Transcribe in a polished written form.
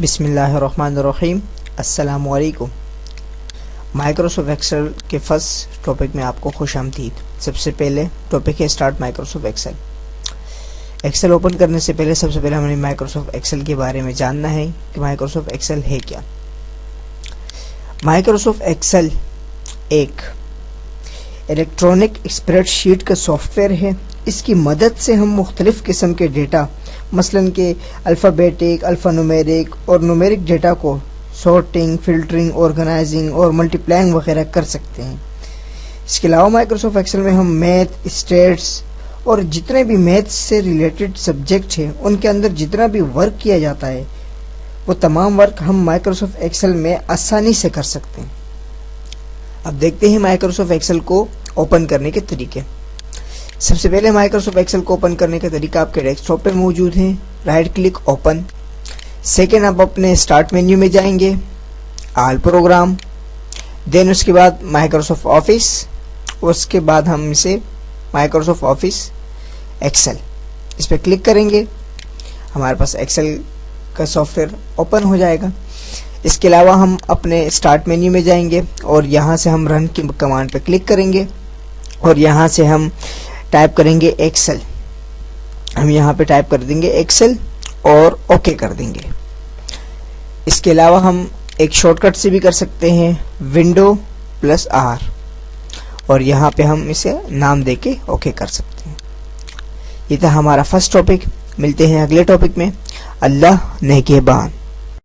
بسم اللہ الرحمن الرحیم۔ السلام علیکم۔ مائکروسافٹ ایکسل کے فرسٹ ٹاپک میں آپ کو خوش آمدید۔ سب سے پہلے ٹاپک ہے start Microsoft Excel. Excel open کرنے سے پہلے سب سے پہلے ہمیں مائکروسافٹ ایکسل کے بارے میں جاننا ہے کہ مائکروسافٹ ایکسل ہے کیا۔ مائکروسافٹ ایکسل ایک الیکٹرانک اسپریڈ شیٹ کا سافٹ ویئر ہے۔ اس کی مدد سے ہم مختلف قسم کے ڈیٹا مثلاً کہ الفابیٹک، الفا نومیرک اور نومیرک ڈیٹا کو سارٹنگ، فلٹرنگ، آرگنائزنگ اور ملٹی پلائنگ وغیرہ کر سکتے ہیں۔ اس کے علاوہ مائکروسافٹ ایکسل میں ہم میتھ، اسٹیٹس اور جتنے بھی میتھ سے ریلیٹڈ سبجیکٹ ہیں ان کے اندر جتنا بھی ورک کیا جاتا ہے وہ تمام ورک ہم مائکروسافٹ ایکسل میں آسانی سے کر سکتے ہیں۔ اب دیکھتے ہیں مائکروسافٹ ایکسل کو اوپن کرنے کے طریقے۔ سب سے پہلے مائکروسافٹ ایکسل کو اوپن کرنے کا طریقہ آپ کے ڈیسک ٹاپ پہ موجود ہے۔ Right click open. سیکنڈ آپ اپنے اسٹارٹ مینیو میں جائیں گے، آل پروگرام، دین اس کے بعد مائکروسافٹ آفس، اس کے بعد ہم اسے مائکروسافٹ آفس ایکسل اس پہ کلک کریں گے، ہمارے پاس ایکسل کا سافٹ ویئر اوپن ہو جائے گا۔ اس کے علاوہ ہم اپنے اسٹارٹ مینیو میں جائیں گے اور یہاں سے ہم رن کی کمانڈ پہ کلک کریں گے اور یہاں سے ہم ٹائپ کریں گے ایکسل۔ ہم یہاں پہ ٹائپ کر دیں گے ایکسل اور اوکے کر دیں گے۔ اس کے علاوہ ہم ایک شارٹ کٹ سے بھی کر سکتے ہیں، ونڈو پلس آر، اور یہاں پہ ہم اسے نام دے کے اوکے کر سکتے ہیں۔ یہ تھا ہمارا فرسٹ ٹاپک۔ ملتے ہیں اگلے ٹاپک میں۔ اللہ نگہبان۔